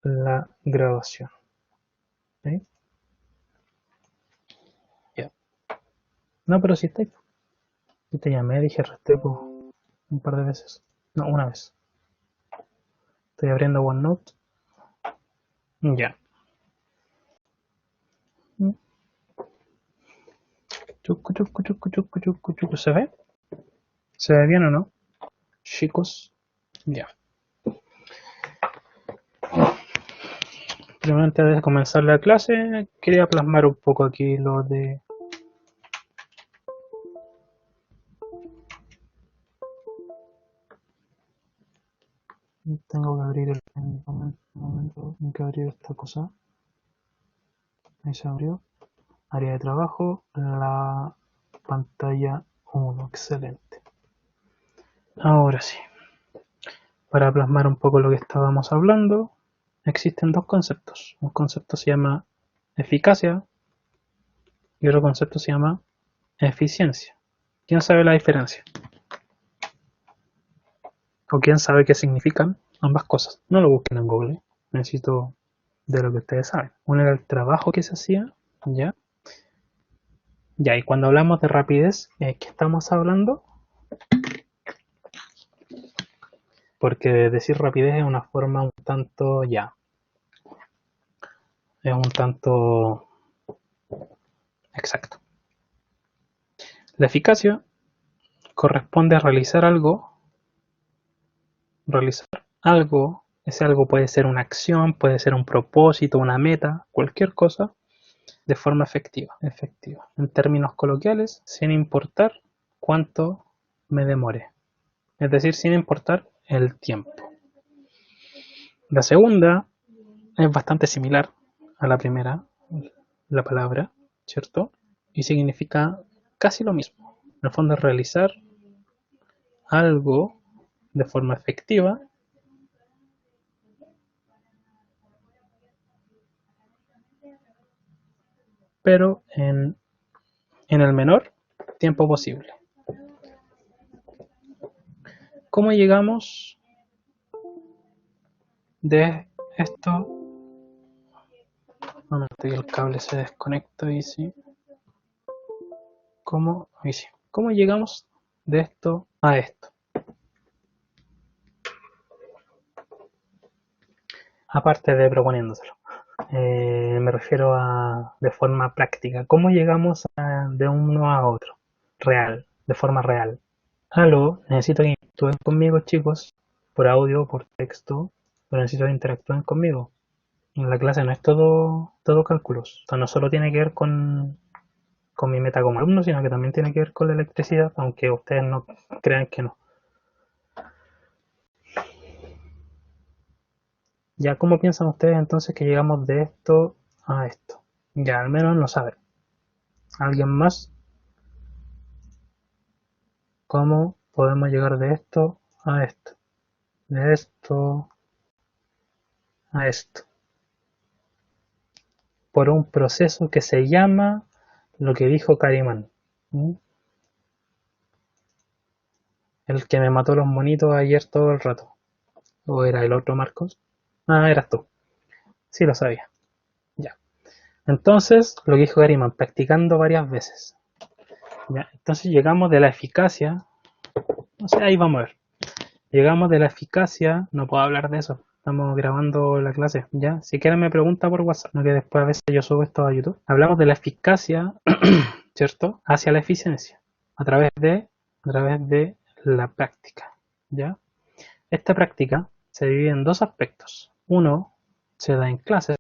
la grabación. ¿Sí? Ya. No, pero si está ahí. Si te llamé, dije Restrepo un par de veces. No, una vez. Estoy abriendo OneNote. Ya. Chucu, chucu, chucu, chucu, chucu, chucu. ¿Se ve? ¿Se ve bien o no? Chicos. Ya. Primero, antes de comenzar la clase, quería plasmar un poco aquí lo de... Tengo que abrir el momento, tengo que abrir esta cosa. Ahí se abrió. Área de trabajo, la pantalla 1, excelente. Ahora sí, para plasmar un poco lo que estábamos hablando, existen dos conceptos. Un concepto se llama eficacia y otro concepto se llama eficiencia. ¿Quién sabe la diferencia? ¿O quién sabe qué significan ambas cosas? No lo busquen en Google, necesito de lo que ustedes saben. Uno era el trabajo que se hacía, ¿ya? Ya, y cuando hablamos de rapidez, ¿qué estamos hablando? Porque decir rapidez es una forma un tanto es un tanto exacto. La eficacia corresponde a realizar algo, ese algo puede ser una acción, puede ser un propósito, una meta, cualquier cosa, de forma efectiva. En términos coloquiales, sin importar cuánto me demore. Es decir, sin importar el tiempo. La segunda es bastante similar a la primera, la palabra, ¿cierto? Y significa casi lo mismo. En el fondo es realizar algo de forma efectiva, pero en el menor tiempo posible. ¿Cómo llegamos de esto? Un momento que el cable se desconecta y sí. ¿Cómo? Ahí sí. ¿Cómo llegamos de esto a esto? Aparte de proponiéndoselo. Me refiero a de forma práctica. ¿Cómo llegamos de uno a otro? Real, de forma real. Aló, necesito que interactúen conmigo, chicos, por audio, por texto, pero necesito que interactúen conmigo. En la clase no es todo cálculos. O sea, no solo tiene que ver con mi meta como alumno, sino que también tiene que ver con la electricidad, aunque ustedes no crean que no. Ya, ¿cómo piensan ustedes entonces que llegamos de esto a esto? Ya, al menos lo saben. ¿Alguien más? ¿Cómo podemos llegar de esto a esto? De esto a esto. Por un proceso que se llama lo que dijo Carimán. ¿Mm? El que me mató los monitos ayer todo el rato. ¿O era el otro Marcos? Ah, eras tú. Sí lo sabía. Ya. Entonces, lo que dijo Carimán, practicando varias veces. Ya. Entonces llegamos de la eficacia. No sé, ahí vamos a ver. Llegamos de la eficacia. No puedo hablar de eso. Estamos grabando la clase, ¿ya? Si quieren me pregunta por WhatsApp, no que después a veces yo subo esto a YouTube. Hablamos de la eficacia, ¿cierto? Hacia la eficiencia, a través de la práctica, ¿ya? Esta práctica se divide en dos aspectos. Uno se da en clases,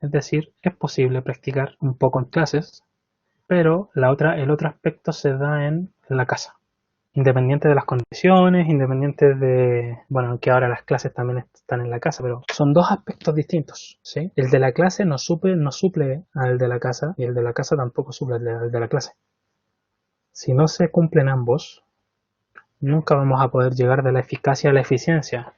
es decir, es posible practicar un poco en clases, pero el otro aspecto se da en la casa. Independiente de las condiciones, independiente de, bueno, aunque ahora las clases también están en la casa, pero son dos aspectos distintos, ¿sí? El de la clase no suple al de la casa y el de la casa tampoco suple al de la clase. Si no se cumplen ambos, nunca vamos a poder llegar de la eficacia a la eficiencia.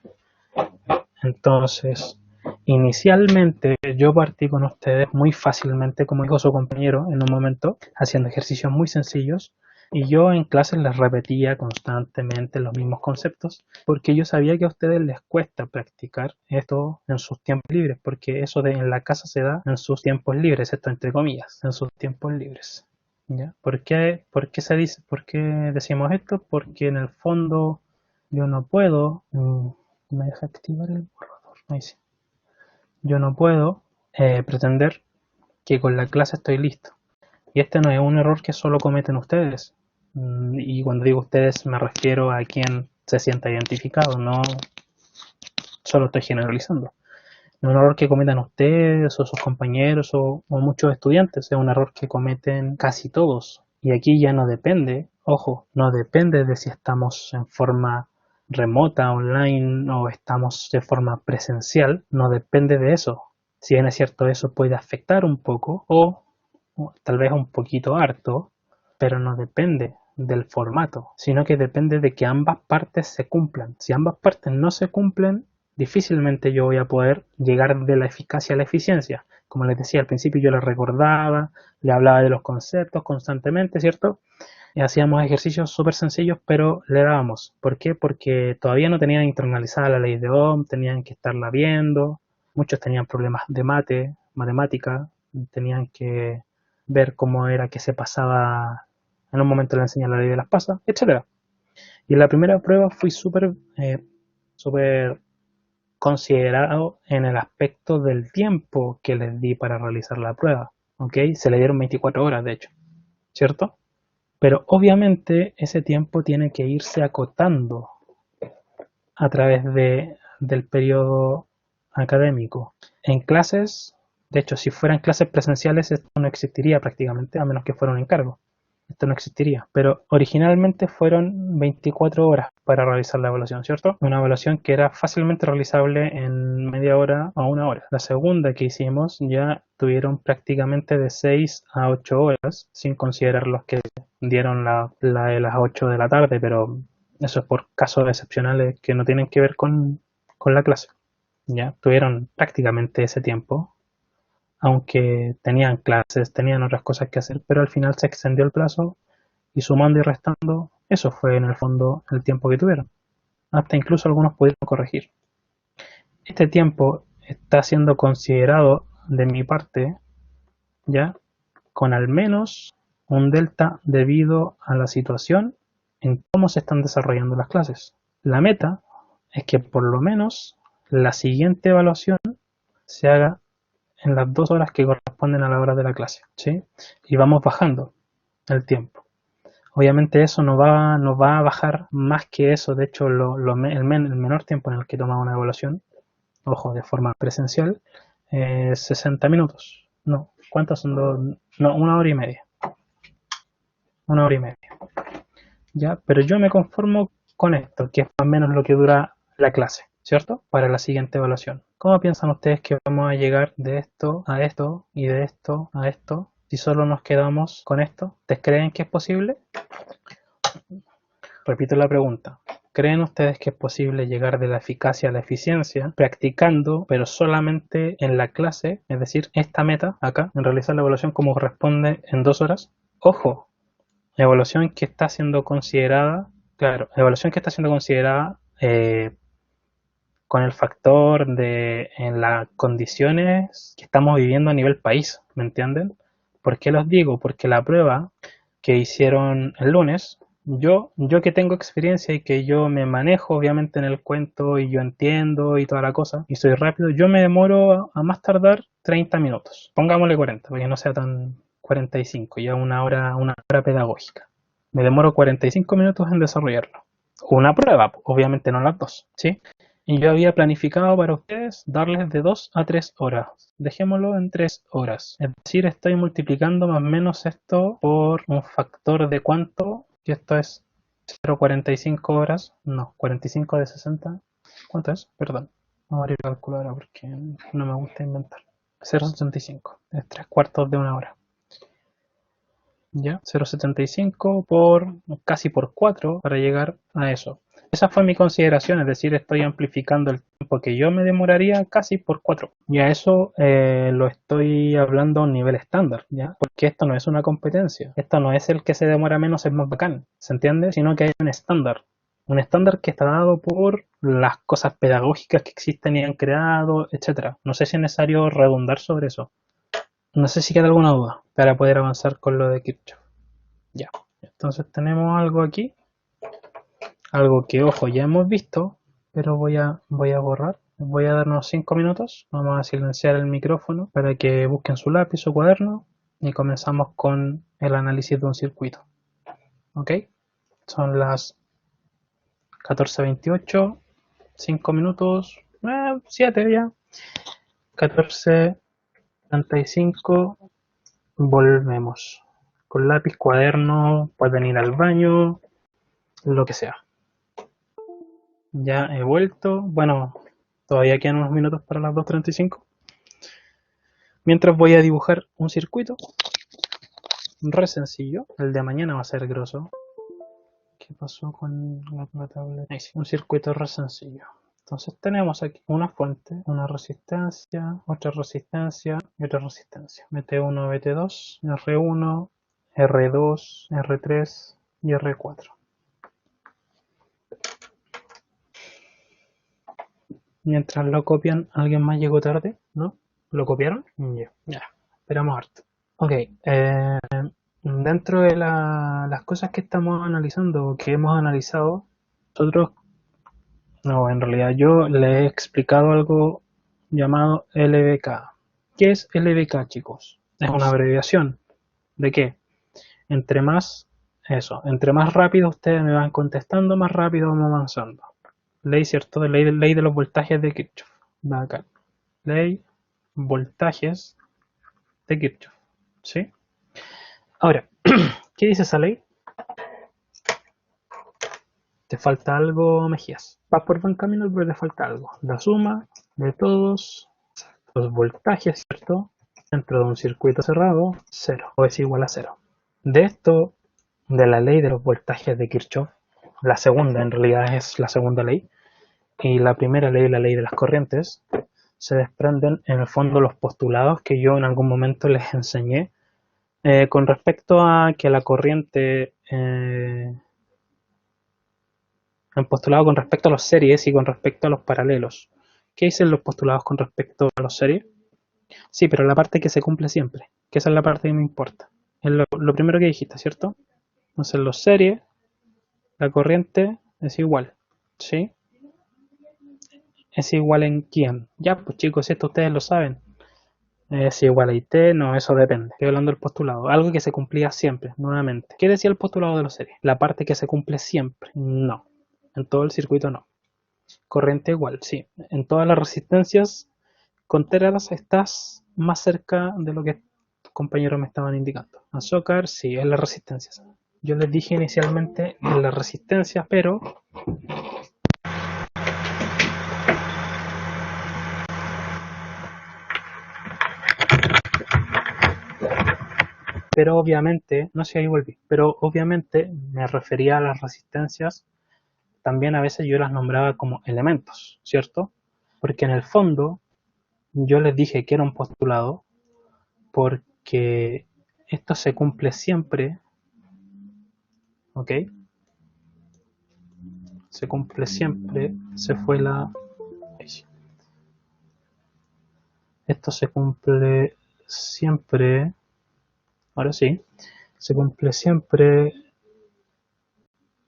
Entonces, inicialmente yo partí con ustedes muy fácilmente, como dijo su compañero en un momento, haciendo ejercicios muy sencillos, Y yo en clases les repetía constantemente los mismos conceptos porque yo sabía que a ustedes les cuesta practicar esto en sus tiempos libres, porque eso de en la casa se da en sus tiempos libres, esto entre comillas, en sus tiempos libres. ¿Ya? Por qué se dice, por qué decimos esto? Porque en el fondo yo no puedo, me deja activar el borrador, ahí sí. Yo no puedo pretender que con la clase estoy listo. Y este no es un error que solo cometen ustedes. Y cuando digo ustedes me refiero a quien se sienta identificado, no solo estoy generalizando. No es un error que cometan ustedes o sus compañeros o muchos estudiantes, es un error que cometen casi todos. Y aquí ya no depende, ojo, no depende de si estamos en forma remota, online o estamos de forma presencial, no depende de eso. Si bien es cierto, eso puede afectar un poco o tal vez un poquito harto, pero no depende del formato, sino que depende de que ambas partes se cumplan. Si ambas partes no se cumplen, difícilmente yo voy a poder llegar de la eficacia a la eficiencia. Como les decía al principio, yo les recordaba, le hablaba de los conceptos constantemente, ¿cierto? Y hacíamos ejercicios súper sencillos, pero le dábamos. ¿Por qué? Porque todavía no tenían internalizada la ley de Ohm, tenían que estarla viendo, muchos tenían problemas de matemática, tenían que ver cómo era que se pasaba en un momento le enseñé la ley de las pasas, etcétera. Y en la primera prueba fui súper considerado en el aspecto del tiempo que les di para realizar la prueba. ¿Ok? Se le dieron 24 horas, de hecho, ¿cierto? Pero obviamente ese tiempo tiene que irse acotando a través del periodo académico. En clases, de hecho, si fueran clases presenciales, esto no existiría prácticamente, a menos que fuera un encargo. Esto no existiría, pero originalmente fueron 24 horas para realizar la evaluación, ¿cierto? Una evaluación que era fácilmente realizable en media hora a una hora. La segunda que hicimos ya tuvieron prácticamente de 6 a 8 horas, sin considerar los que dieron la de las 8 de la tarde, pero eso es por casos excepcionales que no tienen que ver con la clase. Ya tuvieron prácticamente ese tiempo, aunque tenían clases, tenían otras cosas que hacer, pero al final se extendió el plazo y sumando y restando, eso fue en el fondo el tiempo que tuvieron. Hasta incluso algunos pudieron corregir. Este tiempo está siendo considerado de mi parte ya con al menos un delta debido a la situación en cómo se están desarrollando las clases. La meta es que por lo menos la siguiente evaluación se haga en las 2 horas que corresponden a la hora de la clase, ¿sí? Y vamos bajando el tiempo. Obviamente eso no va a bajar más que eso, de hecho el menor tiempo en el que toma una evaluación, ojo, de forma presencial, 60 minutos. No, ¿cuántas son dos? No, una hora y media. Una hora y media. ¿Ya? Pero yo me conformo con esto, que es más o menos lo que dura la clase, ¿cierto? Para la siguiente evaluación. ¿Cómo piensan ustedes que vamos a llegar de esto a esto y de esto a esto si solo nos quedamos con esto? ¿Ustedes creen que es posible? Repito la pregunta. ¿Creen ustedes que es posible llegar de la eficacia a la eficiencia practicando, pero solamente en la clase, es decir, esta meta acá, en realizar la evaluación como corresponde en 2 horas? Ojo, evaluación que está siendo considerada, claro, evaluación que está siendo considerada con el factor de en las condiciones que estamos viviendo a nivel país, ¿me entienden? ¿Por qué los digo? Porque la prueba que hicieron el lunes, yo que tengo experiencia y que yo me manejo obviamente en el cuento y yo entiendo y toda la cosa, y soy rápido, yo me demoro a más tardar 30 minutos. Pongámosle 40, para que no sea tan 45, ya una hora pedagógica. Me demoro 45 minutos en desarrollarlo. Una prueba, obviamente no las dos, ¿sí? Y yo había planificado para ustedes darles de 2 a 3 horas. Dejémoslo en 3 horas. Es decir, estoy multiplicando más o menos esto por un factor de cuánto, que esto es 0,45 horas. No, 45 de 60. ¿Cuánto es? Perdón. Vamos a abrir la calculadora porque no me gusta inventar. 0,75. Es 3 cuartos de una hora. ¿Ya? 0,75 por casi por 4 para llegar a eso. Esa fue mi consideración, es decir, estoy amplificando el tiempo que yo me demoraría casi por 4. Y a eso lo estoy hablando a un nivel estándar, ¿ya? Porque esto no es una competencia. Esto no es el que se demora menos es más bacán, ¿se entiende? Sino que hay un estándar. Un estándar que está dado por las cosas pedagógicas que existen y han creado, etcétera. No sé si es necesario redundar sobre eso. No sé si queda alguna duda para poder avanzar con lo de Kirchhoff. Ya. Entonces tenemos algo aquí. Algo que, ojo, ya hemos visto, pero voy a borrar. Voy a darnos 5 minutos. Vamos a silenciar el micrófono para que busquen su lápiz o cuaderno y comenzamos con el análisis de un circuito. ¿Ok? Son las 14:28, 5 minutos, 7 ya. 14:35, volvemos. Con lápiz, cuaderno, pueden ir al baño, lo que sea. Ya he vuelto. Bueno, todavía quedan unos minutos para las 2:35. Mientras voy a dibujar un circuito re sencillo. El de mañana va a ser grosso. ¿Qué pasó con la tablet? Ahí sí, un circuito re sencillo. Entonces tenemos aquí una fuente, una resistencia, otra resistencia y otra resistencia. BT1, BT2, R1, R2, R3 y R4. Mientras lo copian, ¿alguien más llegó tarde? ¿No? ¿Lo copiaron? Ya. Esperamos harto. Ok, dentro de las cosas que estamos analizando, que hemos analizado, nosotros, no, en realidad yo le he explicado algo llamado LBK. ¿Qué es LBK, chicos? Es una abreviación. ¿De qué? Entre más, entre más rápido ustedes me van contestando, más rápido vamos avanzando. Ley, ¿cierto? Ley de los voltajes de Kirchhoff. Acá. Ley, voltajes de Kirchhoff. ¿Sí? Ahora, ¿qué dice esa ley? Te falta algo, Mejías. Vas por buen camino, pero te falta algo. La suma de todos los voltajes, ¿cierto? Dentro de un circuito cerrado, 0, o es igual a 0. De esto, de la ley de los voltajes de Kirchhoff, la segunda en realidad es la segunda ley, y la primera ley, la ley de las corrientes, se desprenden en el fondo los postulados que yo en algún momento les enseñé con respecto a que la corriente, el postulado con respecto a los series y con respecto a los paralelos. ¿Qué dicen los postulados con respecto a los series? Sí, pero la parte que se cumple siempre, que esa es la parte que me importa. Es lo primero que dijiste, ¿cierto? Entonces los series, la corriente es igual, ¿sí? ¿Es igual en quién? Ya, pues chicos, esto ustedes lo saben. Es igual a IT, no, eso depende. Estoy hablando del postulado. Algo que se cumplía siempre, nuevamente. ¿Qué decía el postulado de los series? La parte que se cumple siempre. No. En todo el circuito no. Corriente igual, sí. En todas las resistencias contreras estás más cerca de lo que tus compañeros me estaban indicando. Azúcar, sí, en las resistencias. Yo les dije inicialmente en las resistencias, pero obviamente, no sé, ahí volví, pero obviamente me refería a las resistencias, también a veces yo las nombraba como elementos, ¿cierto? Porque en el fondo yo les dije que era un postulado porque esto se cumple siempre, ¿ok? Se cumple siempre, se fue la... Esto se cumple siempre, ahora sí, se cumple siempre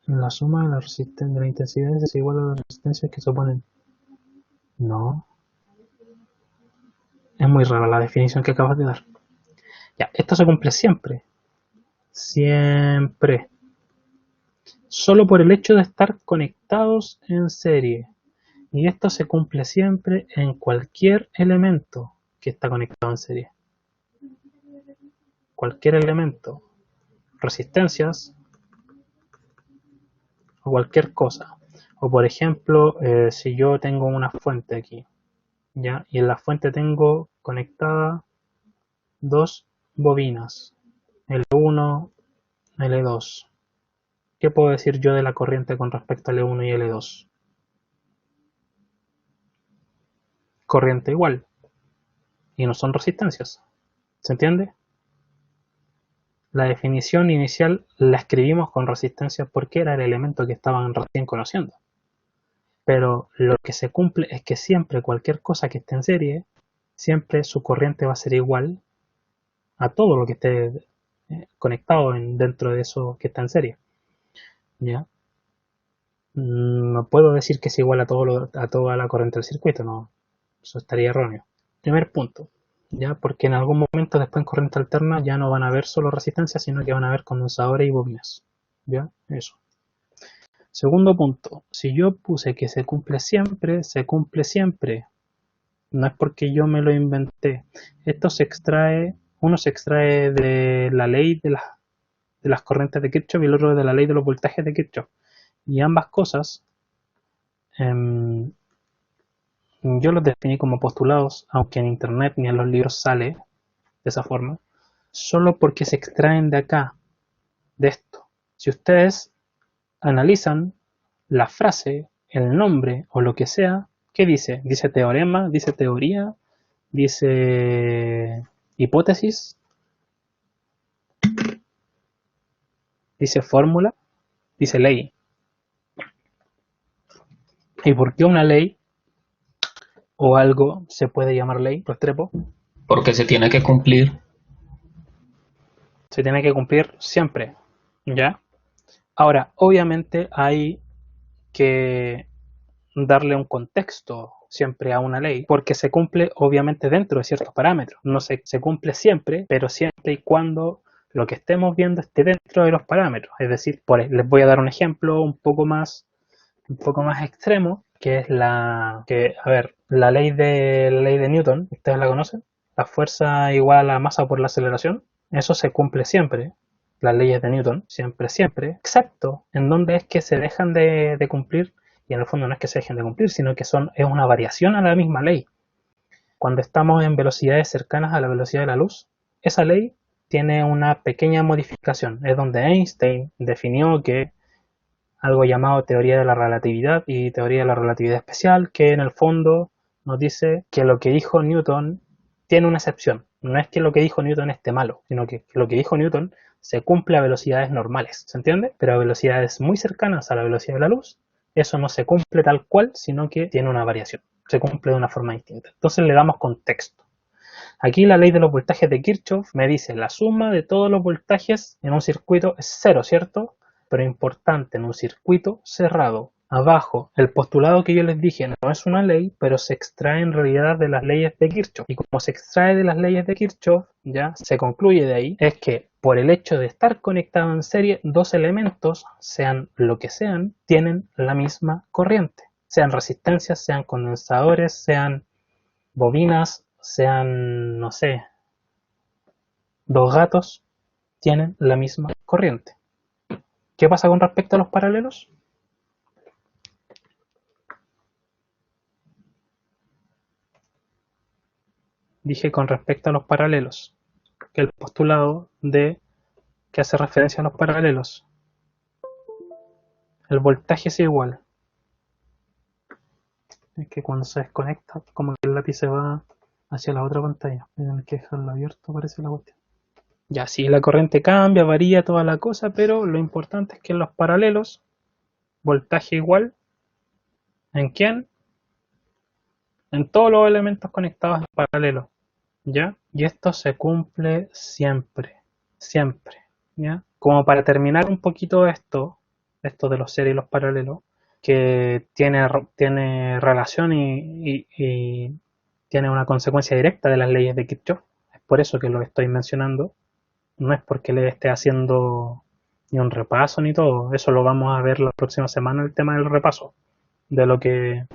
en la suma de la resistencia, de la intensidad es igual a las resistencias que se oponen. No, es muy rara la definición que acabas de dar. Ya, esto se cumple siempre. Siempre. Solo por el hecho de estar conectados en serie. Y esto se cumple siempre en cualquier elemento que está conectado en serie. Cualquier elemento. Resistencias o cualquier cosa. O por ejemplo, si yo tengo una fuente aquí, ¿ya? Y en la fuente tengo conectada dos bobinas, L1, L2. ¿Qué puedo decir yo de la corriente con respecto a L1 y L2? Corriente igual, y no son resistencias. ¿Se entiende? La definición inicial la escribimos con resistencia porque era el elemento que estaban recién conociendo. Pero lo que se cumple es que siempre cualquier cosa que esté en serie, siempre su corriente va a ser igual a todo lo que esté conectado dentro de eso que está en serie. ¿Ya? No puedo decir que es igual a toda la corriente del circuito, no, eso estaría erróneo. Primer punto, ¿ya? Porque en algún momento después en corriente alterna ya no van a haber solo resistencias, sino que van a haber condensadores y bobinas. ¿Ya? Eso. Segundo punto, si yo puse que se cumple siempre, se cumple siempre. No es porque yo me lo inventé. Esto uno se extrae de la ley de las corrientes de Kirchhoff y el otro de la ley de los voltajes de Kirchhoff. Y ambas cosas em, yo los definí como postulados, aunque en internet ni en los libros sale de esa forma, solo porque se extraen de acá, de esto. Si ustedes analizan la frase, el nombre o lo que sea, ¿qué dice? Dice teorema, dice teoría, dice hipótesis, dice fórmula, dice ley. ¿Y por qué una ley o algo se puede llamar ley, Restrepo? Porque se tiene que cumplir. Se tiene que cumplir siempre, ¿ya? Ahora, obviamente hay que darle un contexto siempre a una ley, porque se cumple obviamente dentro de ciertos parámetros. No se cumple siempre, pero siempre y cuando lo que estemos viendo esté dentro de los parámetros. Es decir, les voy a dar un ejemplo un poco más extremo, que es la ley de Newton, ¿ustedes la conocen? La fuerza igual a la masa por la aceleración. Eso se cumple siempre, las leyes de Newton, siempre, siempre, excepto en donde es que se dejan de cumplir, y en el fondo no es que se dejen de cumplir, sino que es una variación a la misma ley. Cuando estamos en velocidades cercanas a la velocidad de la luz, esa ley tiene una pequeña modificación. Es donde Einstein definió que algo llamado teoría de la relatividad y teoría de la relatividad especial, que en el fondo nos dice que lo que dijo Newton tiene una excepción. No es que lo que dijo Newton esté malo, sino que lo que dijo Newton se cumple a velocidades normales, ¿se entiende? Pero a velocidades muy cercanas a la velocidad de la luz, eso no se cumple tal cual, sino que tiene una variación, se cumple de una forma distinta. Entonces le damos contexto. Aquí la ley de los voltajes de Kirchhoff me dice la suma de todos los voltajes en un circuito es cero, ¿cierto? Pero importante, en un circuito cerrado. Abajo, el postulado que yo les dije no es una ley, pero se extrae en realidad de las leyes de Kirchhoff. Y como se extrae de las leyes de Kirchhoff, ya se concluye de ahí, es que por el hecho de estar conectados en serie, dos elementos, sean lo que sean, tienen la misma corriente. Sean resistencias, sean condensadores, sean bobinas, sean, no sé, dos gatos, tienen la misma corriente. ¿Qué pasa con respecto a los paralelos? Dije con respecto a los paralelos, que el postulado de que hace referencia a los paralelos, el voltaje es igual. Es que cuando se desconecta, como que el lápiz se va hacia la otra pantalla. Tienen que dejarlo abierto, parece la cuestión. Ya, sí, la corriente cambia, varía toda la cosa, pero lo importante es que en los paralelos, voltaje igual, ¿en quién? En todos los elementos conectados en paralelo, ¿ya? Y esto se cumple siempre, siempre, ¿ya? Como para terminar un poquito esto de los serios y los paralelos, que tiene relación y tiene una consecuencia directa de las leyes de Kirchhoff. Es por eso que lo estoy mencionando. No es porque le esté haciendo ni un repaso ni todo. Eso lo vamos a ver la próxima semana, el tema del repaso, de lo que,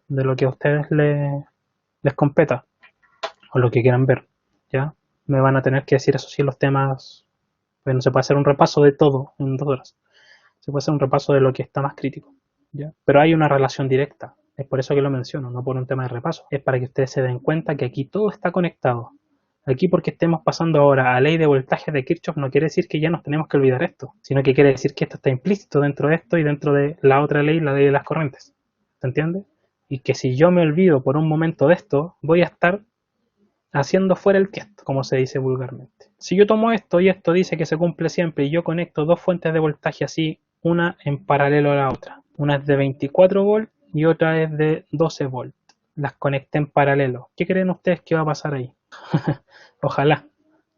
de lo que a ustedes les competa o lo que quieran ver. ¿Ya? Me van a tener que decir eso sí los temas. Pues no se puede hacer un repaso de todo en 2 horas. Se puede hacer un repaso de lo que está más crítico. ¿Ya? Pero hay una relación directa. Es por eso que lo menciono, no por un tema de repaso. Es para que ustedes se den cuenta que aquí todo está conectado. Aquí porque estemos pasando ahora a ley de voltaje de Kirchhoff no quiere decir que ya nos tenemos que olvidar esto, sino que quiere decir que esto está implícito dentro de esto y dentro de la otra ley, la ley de las corrientes. ¿Se entiende? Y que si yo me olvido por un momento de esto, voy a estar haciendo fuera el tiesto, como se dice vulgarmente. Si yo tomo esto y esto dice que se cumple siempre y yo conecto dos fuentes de voltaje así, una en paralelo a la otra. Una es de 24 volts y otra es de 12 volts. Las conecté en paralelo. ¿Qué creen ustedes que va a pasar ahí? Ojalá.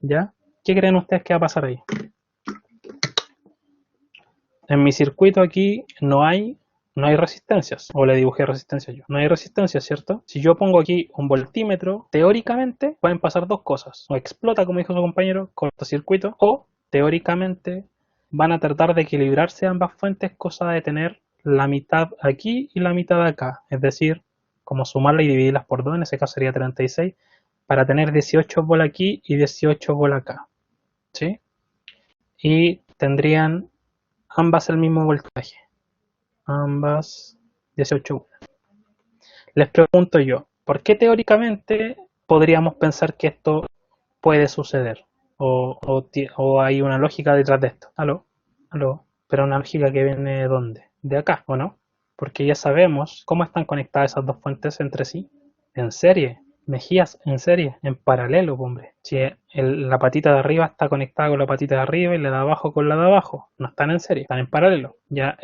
¿Ya? ¿Qué creen ustedes que va a pasar ahí? En mi circuito aquí no hay resistencias, o le dibujé resistencia yo. No hay resistencia, ¿cierto? Si yo pongo aquí un voltímetro, teóricamente pueden pasar dos cosas. O explota, como dijo su compañero, cortocircuito, o teóricamente van a tratar de equilibrarse ambas fuentes, cosa de tener la mitad aquí y la mitad acá. Es decir, como sumarla y dividirlas por 2, en ese caso sería 36, para tener 18 volt aquí y 18 volt acá. ¿Sí? Y tendrían ambas el mismo voltaje. Ambas 18 volts. Les pregunto yo, ¿por qué teóricamente podríamos pensar que esto puede suceder? ¿O hay una lógica detrás de esto? ¿Aló? ¿Aló? Pero una lógica que viene ¿de dónde? ¿De acá o no? Porque ya sabemos cómo están conectadas esas dos fuentes entre sí. En serie. Mejías en serie, en paralelo, hombre. Si la patita de arriba está conectada con la patita de arriba y la de abajo con la de abajo, no están en serie, están en paralelo. Ya,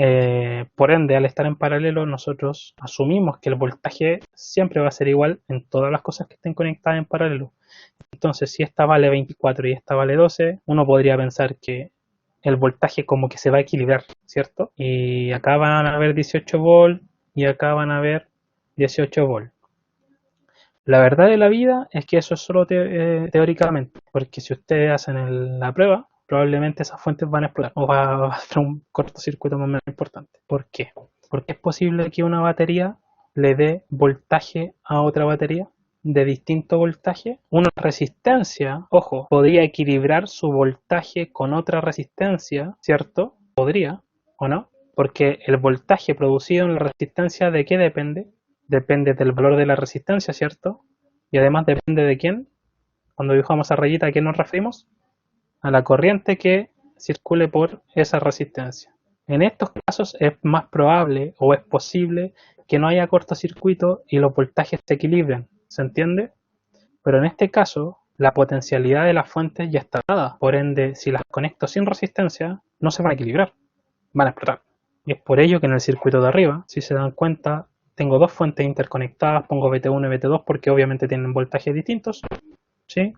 por ende, al estar en paralelo, nosotros asumimos que el voltaje siempre va a ser igual en todas las cosas que estén conectadas en paralelo. Entonces, si esta vale 24 y esta vale 12, uno podría pensar que el voltaje como que se va a equilibrar, ¿cierto? Y acá van a haber 18 volts y acá van a haber 18 volts. La verdad de la vida es que eso es solo teóricamente, porque si ustedes hacen la prueba, probablemente esas fuentes van a explotar o va a haber un cortocircuito más o menos importante. ¿Por qué? Porque es posible que una batería le dé voltaje a otra batería de distinto voltaje. Una resistencia, ojo, podría equilibrar su voltaje con otra resistencia, ¿cierto? Podría, ¿o no? Porque el voltaje producido en la resistencia, ¿de qué depende? Depende del valor de la resistencia, ¿cierto? Y además depende de quién. Cuando dibujamos esa rayita, ¿a qué nos referimos? A la corriente que circule por esa resistencia. En estos casos es más probable o es posible que no haya cortocircuito y los voltajes se equilibren, ¿se entiende? Pero en este caso, la potencialidad de las fuentes ya está dada. Por ende, si las conecto sin resistencia, no se van a equilibrar, van a explotar. Y es por ello que en el circuito de arriba, si se dan cuenta, tengo dos fuentes interconectadas, pongo VT1 y VT2 porque obviamente tienen voltajes distintos, ¿sí?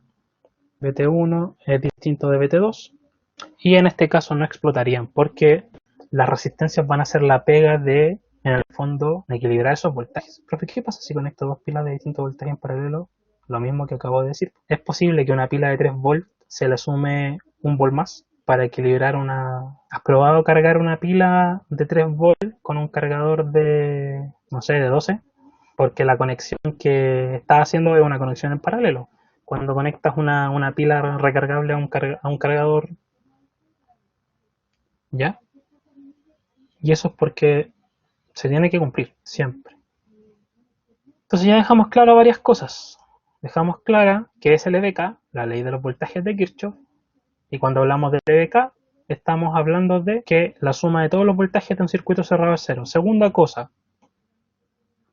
VT1 es distinto de VT2 y en este caso no explotarían porque las resistencias van a ser la pega de, en el fondo, de equilibrar esos voltajes. Profe, ¿qué pasa si conecto dos pilas de distintos voltajes en paralelo? Lo mismo que acabo de decir. Es posible que una pila de 3 volts se le sume un volt más para equilibrar una... ¿Has probado cargar una pila de 3 volts con un cargador de, no sé, de 12? Porque la conexión que estás haciendo es una conexión en paralelo. Cuando conectas una pila recargable a un cargador, ¿ya? Y eso es porque se tiene que cumplir, siempre. Entonces ya dejamos claro varias cosas. Dejamos clara que es LDK, la ley de los voltajes de Kirchhoff, y cuando hablamos de LDK, estamos hablando de que la suma de todos los voltajes de un circuito cerrado es cero. Segunda cosa,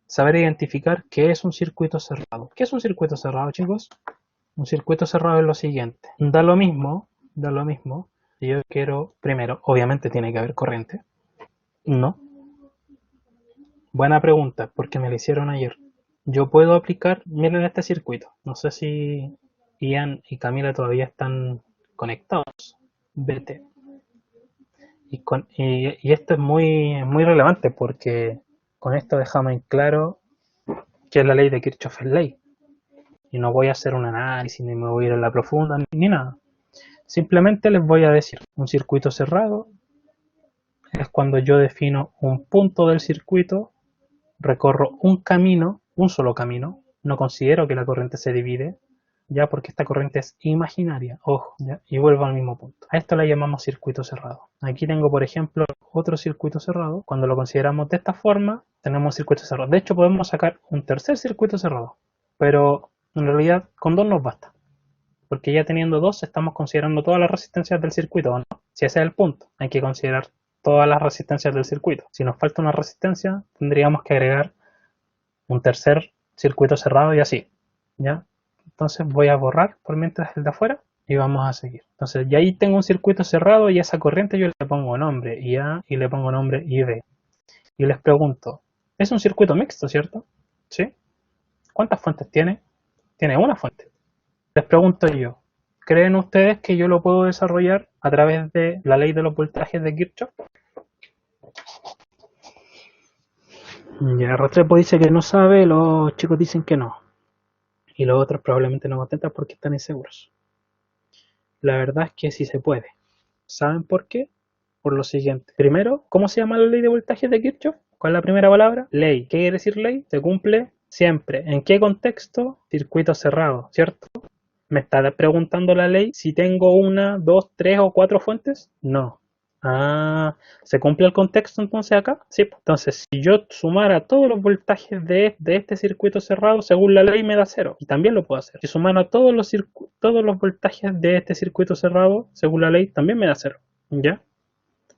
saber identificar qué es un circuito cerrado. ¿Qué es un circuito cerrado, chicos? Un circuito cerrado es lo siguiente. Da lo mismo, si yo quiero, primero, obviamente tiene que haber corriente. No. Buena pregunta, porque me la hicieron ayer. Yo puedo aplicar, miren este circuito. No sé si Ian y Camila todavía están conectados. Vete. Y esto es muy relevante porque con esto dejamos en claro que la ley de Kirchhoff es ley. Y no voy a hacer un análisis, ni me voy a ir a la profunda, ni nada. Simplemente les voy a decir, un circuito cerrado es cuando yo defino un punto del circuito, recorro un camino, un solo camino, no considero que la corriente se divide, ya porque esta corriente es imaginaria, ojo, ¿ya? Y vuelvo al mismo punto. A esto le llamamos circuito cerrado. Aquí tengo, por ejemplo, otro circuito cerrado. Cuando lo consideramos de esta forma, tenemos circuito cerrado. De hecho, podemos sacar un tercer circuito cerrado, pero en realidad con dos nos basta. Porque ya teniendo dos, estamos considerando todas las resistencias del circuito, ¿o no? Si ese es el punto, hay que considerar todas las resistencias del circuito. Si nos falta una resistencia, tendríamos que agregar un tercer circuito cerrado y así, ¿ya? Entonces voy a borrar por mientras el de afuera y vamos a seguir. Entonces ya ahí tengo un circuito cerrado y a esa corriente yo le pongo nombre IA y le pongo nombre IV. Y les pregunto, es un circuito mixto, ¿cierto? ¿Sí? ¿Cuántas fuentes tiene? Tiene una fuente. Les pregunto yo, ¿creen ustedes que yo lo puedo desarrollar a través de la ley de los voltajes de Kirchhoff? Ya, Restrepo dice que no sabe, los chicos dicen que no. Y los otros probablemente no contentan porque están inseguros. La verdad es que sí se puede. ¿Saben por qué? Por lo siguiente. Primero, ¿cómo se llama la ley de voltajes de Kirchhoff? ¿Cuál es la primera palabra? Ley. ¿Qué quiere decir ley? Se cumple siempre. ¿En qué contexto? Circuito cerrado, ¿cierto? ¿Me está preguntando la ley si tengo una, dos, tres o cuatro fuentes? No. Ah, ¿se cumple el contexto entonces acá? Sí. Entonces, si yo sumara todos los voltajes de este circuito cerrado, según la ley me da cero. Y también lo puedo hacer. Si sumara todos los voltajes de este circuito cerrado, según la ley, también me da cero. ¿Ya?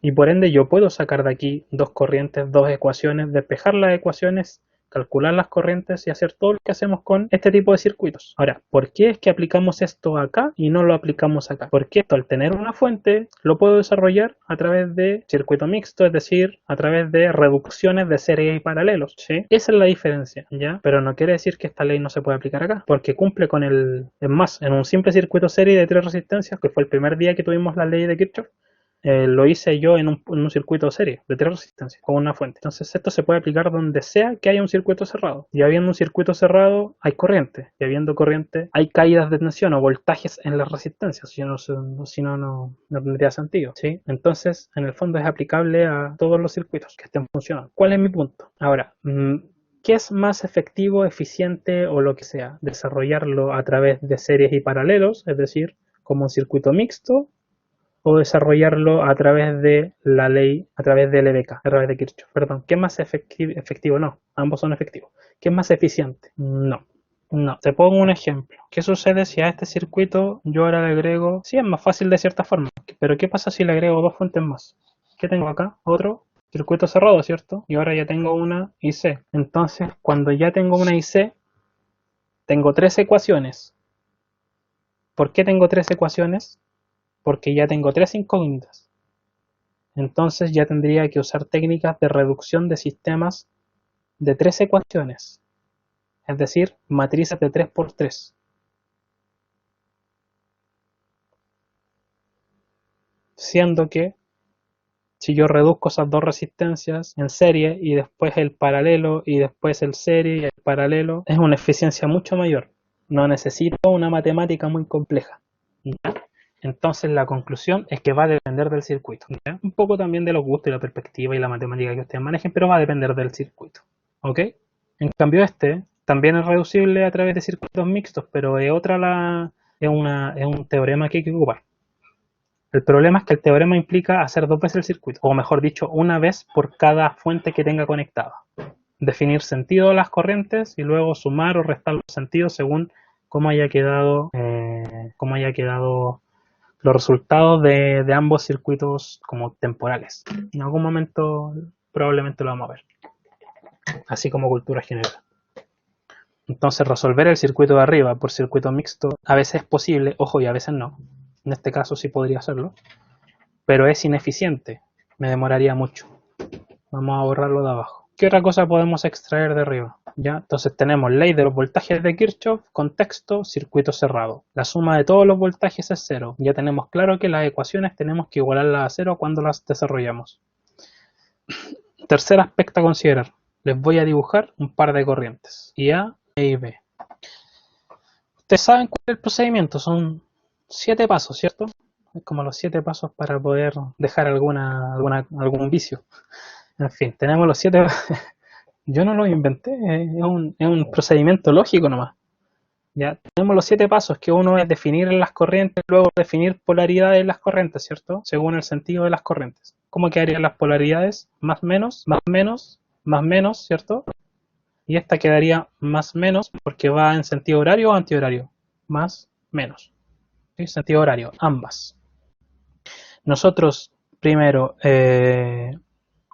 Y por ende yo puedo sacar de aquí dos corrientes, dos ecuaciones, despejar las ecuaciones, calcular las corrientes y hacer todo lo que hacemos con este tipo de circuitos. Ahora, ¿por qué es que aplicamos esto acá y no lo aplicamos acá? Porque esto, al tener una fuente, lo puedo desarrollar a través de circuito mixto, es decir, a través de reducciones de series y paralelos, ¿sí? Esa es la diferencia, ¿ya? Pero no quiere decir que esta ley no se pueda aplicar acá, porque cumple con es más, en un simple circuito serie de tres resistencias, que fue el primer día que tuvimos la ley de Kirchhoff, lo hice yo en un circuito serie de tres resistencias con una fuente. Entonces esto se puede aplicar donde sea que haya un circuito cerrado. Y habiendo un circuito cerrado hay corriente. Y habiendo corriente hay caídas de tensión o voltajes en las resistencias. Si no tendría sentido. ¿Sí? Entonces en el fondo es aplicable a todos los circuitos que estén funcionando. ¿Cuál es mi punto? Ahora, ¿qué es más efectivo, eficiente o lo que sea? Desarrollarlo a través de series y paralelos, es decir, como un circuito mixto, o desarrollarlo a través de la ley, a través del EBK, a través de Kirchhoff. Perdón, ¿qué es más efectivo? No, ambos son efectivos. ¿Qué es más eficiente? No. No, te pongo un ejemplo. ¿Qué sucede si a este circuito yo ahora le agrego? Sí, es más fácil de cierta forma, pero ¿qué pasa si le agrego dos fuentes más? ¿Qué tengo acá? Otro circuito cerrado, ¿cierto? Y ahora ya tengo una IC. Entonces, cuando ya tengo una IC, tengo tres ecuaciones. ¿Por qué tengo tres ecuaciones? Porque ya tengo tres incógnitas. Entonces ya tendría que usar técnicas de reducción de sistemas de tres ecuaciones, es decir, matrices de 3 por 3. Siendo que si yo reduzco esas dos resistencias en serie y después el paralelo y después el serie y el paralelo, es una eficiencia mucho mayor. No necesito una matemática muy compleja. ¿Ya? Entonces la conclusión es que va a depender del circuito, ¿ya? Un poco también de los gustos y la perspectiva y la matemática que ustedes manejen, pero va a depender del circuito, ¿ok? En cambio este también es reducible a través de circuitos mixtos, pero es un teorema que hay que ocupar. El problema es que el teorema implica hacer dos veces el circuito, o mejor dicho, una vez por cada fuente que tenga conectada. Definir sentido de las corrientes y luego sumar o restar los sentidos según cómo haya quedado los resultados de ambos circuitos como temporales. En algún momento probablemente lo vamos a ver, así como cultura general. Entonces resolver el circuito de arriba por circuito mixto a veces es posible, ojo, y a veces no. En este caso sí podría hacerlo, pero es ineficiente, me demoraría mucho. Vamos a borrarlo de abajo. ¿Qué otra cosa podemos extraer de arriba? ¿Ya? Entonces tenemos ley de los voltajes de Kirchhoff, contexto, circuito cerrado. La suma de todos los voltajes es cero. Ya tenemos claro que las ecuaciones tenemos que igualarlas a cero cuando las desarrollamos. Tercer aspecto a considerar. Les voy a dibujar un par de corrientes, IA e IB. Ustedes saben cuál es el procedimiento, son 7 pasos, ¿cierto? Es como los 7 pasos para poder dejar algún vicio. En fin, tenemos los 7. Yo no lo inventé, es un procedimiento lógico nomás. Ya tenemos los 7 pasos, que uno es definir las corrientes, luego definir polaridades en las corrientes, ¿cierto? Según el sentido de las corrientes. ¿Cómo quedarían las polaridades? Más menos, más menos, más menos, ¿cierto? Y esta quedaría más menos porque va en sentido horario o antihorario. Más menos. ¿sí? Sentido horario, ambas. Nosotros primero, ¿qué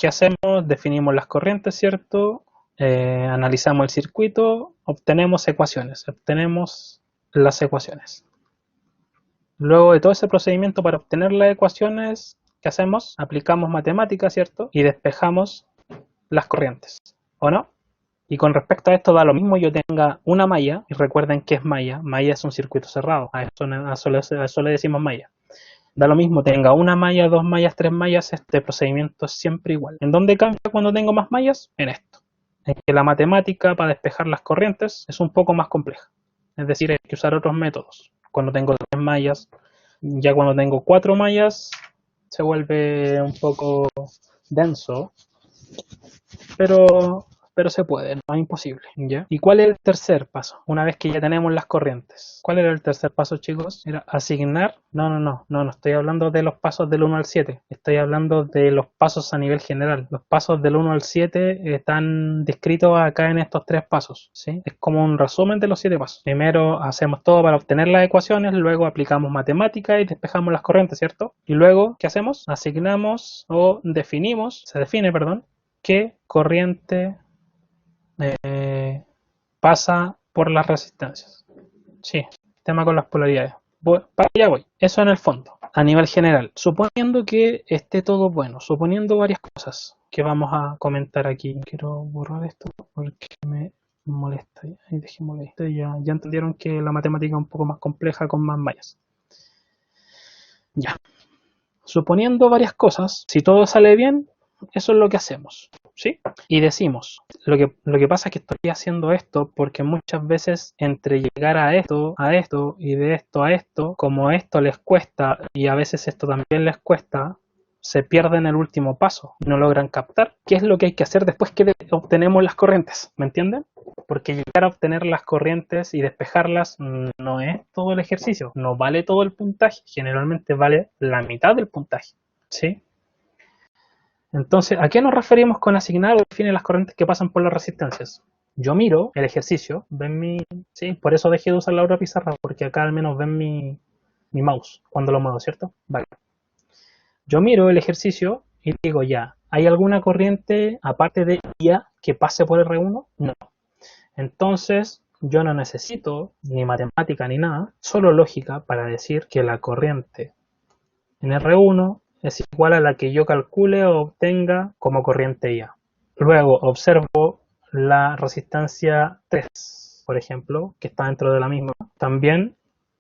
hacemos? Definimos las corrientes, ¿cierto? Analizamos el circuito, obtenemos ecuaciones, obtenemos las ecuaciones. Luego de todo ese procedimiento para obtener las ecuaciones, ¿qué hacemos? Aplicamos matemáticas, ¿cierto? Y despejamos las corrientes, ¿o no? Y con respecto a esto da lo mismo yo tenga una malla, y recuerden que es malla, malla es un circuito cerrado, a eso le decimos malla. Da lo mismo, tenga una malla, dos mallas, tres mallas, este procedimiento es siempre igual. ¿En dónde cambia cuando tengo más mallas? En esto. En que la matemática para despejar las corrientes es un poco más compleja. Es decir, hay que usar otros métodos. Cuando tengo tres mallas, ya cuando tengo cuatro mallas, se vuelve un poco denso, pero, pero se puede, no es imposible, ¿ya? ¿Y cuál es el tercer paso? Una vez que ya tenemos las corrientes. ¿Cuál era el tercer paso, chicos? Era asignar. No estoy hablando de los pasos del 1 al 7. Estoy hablando de los pasos a nivel general. Los pasos del 1 al 7 están descritos acá en estos tres pasos, ¿sí? Es como un resumen de los 7 pasos. Primero hacemos todo para obtener las ecuaciones, luego aplicamos matemática y despejamos las corrientes, ¿cierto? Y luego, ¿qué hacemos? Asignamos o definimos, se define, perdón, qué corriente pasa por las resistencias. Sí, tema con las polaridades. Para allá voy. Eso en el fondo, a nivel general. Suponiendo que esté todo bueno, suponiendo varias cosas que vamos a comentar aquí. Quiero borrar esto porque me molesta. Ahí dejémoslo ahí. Ya entendieron que la matemática es un poco más compleja con más mallas. Ya. Suponiendo varias cosas, si todo sale bien, eso es lo que hacemos, ¿sí? Y decimos, lo que pasa es que estoy haciendo esto porque muchas veces entre llegar a esto y de esto a esto, como esto les cuesta y a veces esto también les cuesta, se pierden el último paso, no logran captar qué es lo que hay que hacer después que obtenemos las corrientes, ¿me entienden? Porque llegar a obtener las corrientes y despejarlas no es todo el ejercicio, no vale todo el puntaje, generalmente vale la mitad del puntaje, ¿sí? Entonces, ¿a qué nos referimos con asignar o definir las corrientes que pasan por las resistencias? Yo miro el ejercicio, ven mi... Sí, por eso dejé de usar la otra pizarra, porque acá al menos ven mi mouse cuando lo muevo, ¿cierto? Vale. Yo miro el ejercicio y digo ya, ¿hay alguna corriente aparte de IA que pase por R1? No. Entonces, yo no necesito ni matemática ni nada, solo lógica para decir que la corriente en R1 es igual a la que yo calcule o obtenga como corriente IA. Luego observo la resistencia 3, por ejemplo, que está dentro de la misma. También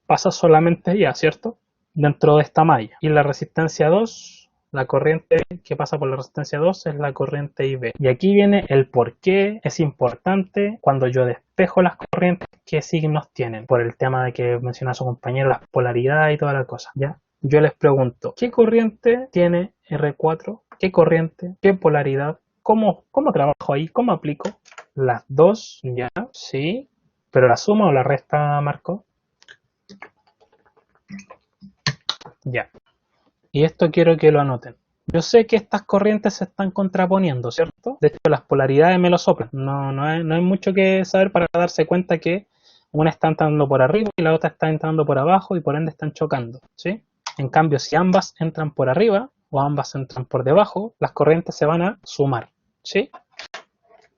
pasa solamente IA, ¿cierto? Dentro de esta malla. Y la resistencia 2, la corriente que pasa por la resistencia 2 es la corriente IB. Y aquí viene el por qué es importante cuando yo despejo las corrientes, qué signos tienen. Por el tema de que menciona su compañero, las polaridades y todas las cosas, ¿ya? Yo les pregunto, ¿qué corriente tiene R4? ¿Qué corriente? ¿Qué polaridad? ¿Cómo trabajo ahí? ¿Cómo aplico? Las dos, ya, sí. ¿Pero la suma o la resta, Marco? Ya. Y esto quiero que lo anoten. Yo sé que estas corrientes se están contraponiendo, ¿cierto? De hecho, las polaridades me lo soplan. No hay mucho que saber para darse cuenta que una está entrando por arriba y la otra está entrando por abajo y por ende están chocando, ¿sí? En cambio, si ambas entran por arriba o ambas entran por debajo, las corrientes se van a sumar, ¿sí?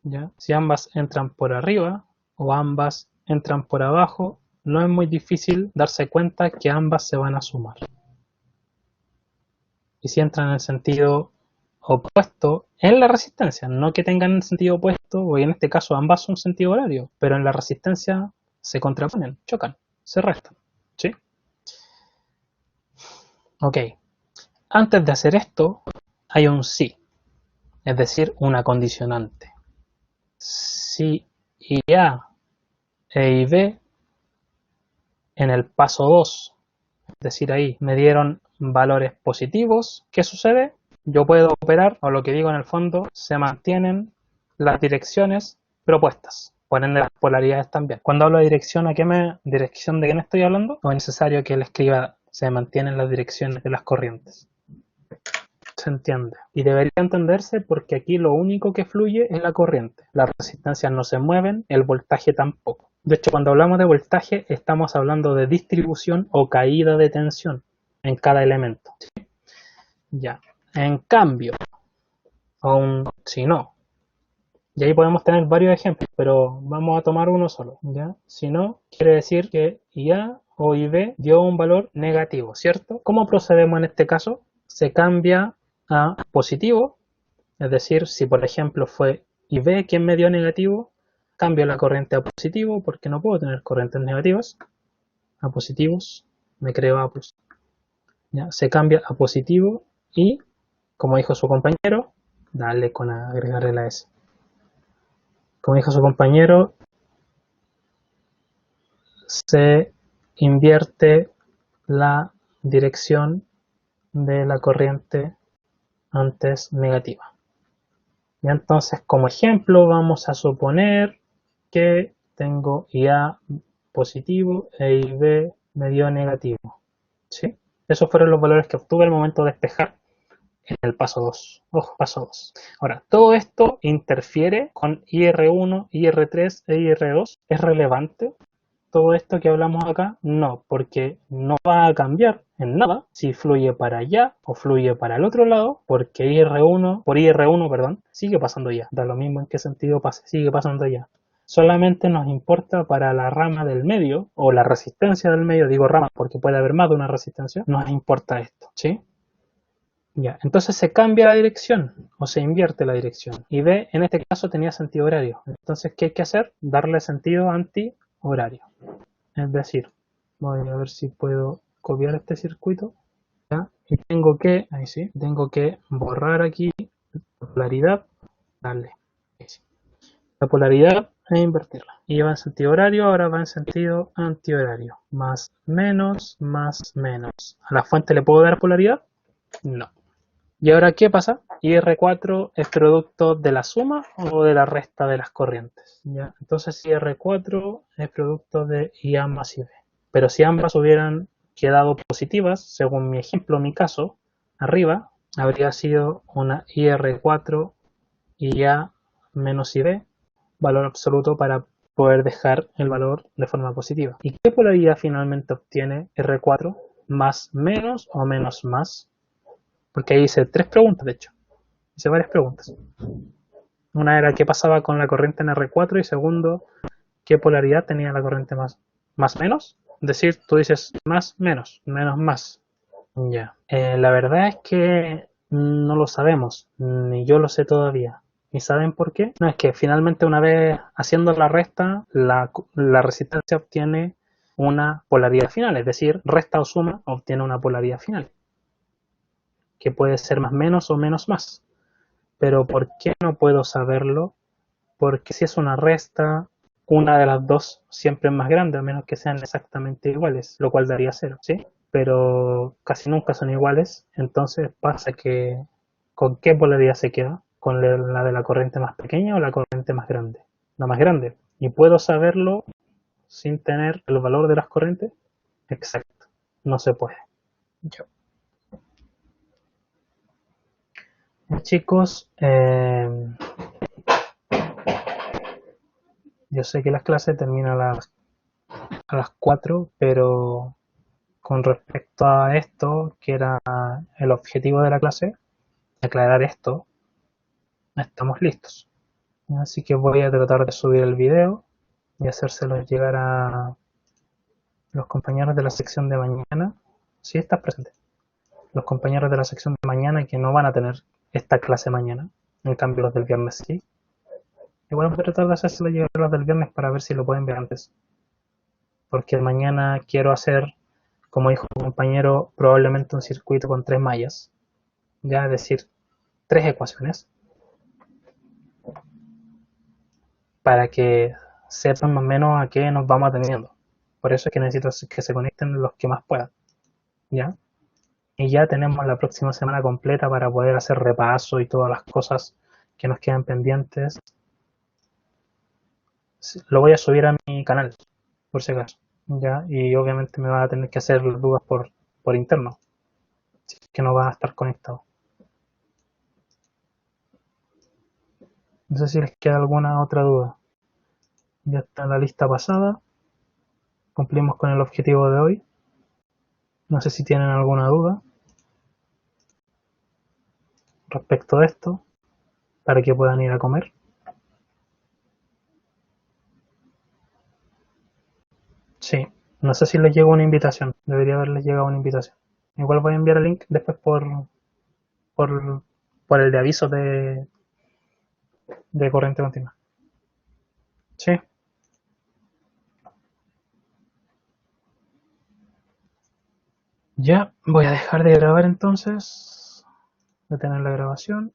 ¿Ya? Si ambas entran por arriba o ambas entran por abajo, no es muy difícil darse cuenta que ambas se van a sumar. Y si entran en el sentido opuesto en la resistencia, no que tengan en sentido opuesto, o en este caso ambas son sentido horario, pero en la resistencia se contraponen, chocan, se restan, ¿sí? Ok, antes de hacer esto hay un sí, es decir, una condicionante. Si y A e y B en el paso 2, es decir, ahí me dieron valores positivos, ¿qué sucede? Yo puedo operar, o lo que digo en el fondo, se mantienen las direcciones propuestas, por ende las polaridades también. Cuando hablo de dirección, ¿dirección de qué me estoy hablando? ¿O es necesario que le escriba se mantienen las direcciones de las corrientes? Se entiende. Y debería entenderse porque aquí lo único que fluye es la corriente. Las resistencias no se mueven, el voltaje tampoco. De hecho, cuando hablamos de voltaje, estamos hablando de distribución o caída de tensión en cada elemento. ¿Sí? Ya. En cambio, aún si no, y ahí podemos tener varios ejemplos, pero vamos a tomar uno solo. ¿Ya? Si no, quiere decir que IA o IB dio un valor negativo, ¿cierto? ¿Cómo procedemos en este caso? Se cambia a positivo, es decir, si por ejemplo fue IB quien me dio negativo, cambio la corriente a positivo porque no puedo tener corrientes negativas. A positivos, me creo A plus. ¿Ya? Se cambia a positivo y, como dijo su compañero, dale con agregarle la S. Como dijo su compañero, se invierte la dirección de la corriente antes negativa. Y entonces, como ejemplo, vamos a suponer que tengo IA positivo e IB medio negativo. ¿Sí? Esos fueron los valores que obtuve al momento de despejar en el paso 2. Ojo, paso 2. Ahora, todo esto interfiere con IR1, IR3 e IR2. ¿Es relevante todo esto que hablamos acá? No, porque no va a cambiar en nada si fluye para allá o fluye para el otro lado, porque por IR1, perdón, sigue pasando ya. Da lo mismo en qué sentido pase, sigue pasando ya. Solamente nos importa para la rama del medio, o la resistencia del medio, digo rama porque puede haber más de una resistencia, nos importa esto, ¿sí? Ya, entonces se cambia la dirección o se invierte la dirección. Y B, en este caso tenía sentido horario. Entonces, ¿qué hay que hacer? Darle sentido anti-horario. Es decir, voy a ver si puedo copiar este circuito. ¿Ya? Y ahí sí, tengo que borrar aquí la polaridad, darle ahí sí, la polaridad e invertirla. Y va en sentido horario, ahora va en sentido antihorario. Más, menos, más, menos. ¿A la fuente le puedo dar polaridad? No. ¿Y ahora qué pasa? IR4 es producto de la suma o de la resta de las corrientes. ¿Ya? Entonces IR4 es producto de IA más IB. Pero si ambas hubieran quedado positivas, según mi ejemplo, mi caso, arriba, habría sido una IR4 IA menos IB, valor absoluto para poder dejar el valor de forma positiva. ¿Y qué polaridad finalmente obtiene R4? ¿Más menos o menos más? Porque ahí hice tres preguntas, de hecho. Hice varias preguntas. Una era qué pasaba con la corriente en R4 y segundo, qué polaridad tenía la corriente más menos. Es decir, tú dices más menos, menos más. Ya. La verdad es que no lo sabemos, ni yo lo sé todavía. ¿Y saben por qué? No, es que finalmente una vez haciendo la resta, la resistencia obtiene una polaridad final, es decir, resta o suma obtiene una polaridad final, que puede ser más menos o menos más. Pero ¿por qué no puedo saberlo? Porque si es una resta, una de las dos siempre es más grande, a menos que sean exactamente iguales, lo cual daría cero, ¿sí? Pero casi nunca son iguales, entonces pasa que ¿con qué polaridad se queda? ¿Con la de la corriente más pequeña o la corriente más grande? La más grande. ¿Y puedo saberlo sin tener el valor de las corrientes? Exacto, no se puede. Ya. Chicos, yo sé que las clases terminan a las 4, pero con respecto a esto, que era el objetivo de la clase, aclarar esto, estamos listos. Así que voy a tratar de subir el video y hacérselos llegar a los compañeros de la sección de mañana. Si estás presente. Los compañeros de la sección de mañana que no van a tener esta clase mañana, en cambio los del viernes sí. Igual voy a tratar de hacérselo llegar a los del viernes para ver si lo pueden ver antes. Porque mañana quiero hacer, como dijo un compañero, probablemente un circuito con 3 mallas. Ya, es decir, 3 ecuaciones, para que sepan más o menos a qué nos vamos atendiendo. Por eso es que necesito que se conecten los que más puedan. ¿Ya? Y ya tenemos la próxima semana completa para poder hacer repaso y todas las cosas que nos quedan pendientes. Lo voy a subir a mi canal, por si acaso. ¿Ya? Y obviamente me van a tener que hacer las dudas por interno, si es que no va a estar conectado. No sé si les queda alguna otra duda. Ya está la lista pasada. Cumplimos con el objetivo de hoy. No sé si tienen alguna duda respecto a esto, para que puedan ir a comer. Sí, no sé si les llegó una invitación. Debería haberles llegado una invitación. Igual voy a enviar el link después por, por el de aviso de corriente continua. Sí, ya voy a dejar de grabar entonces. Detener la grabación.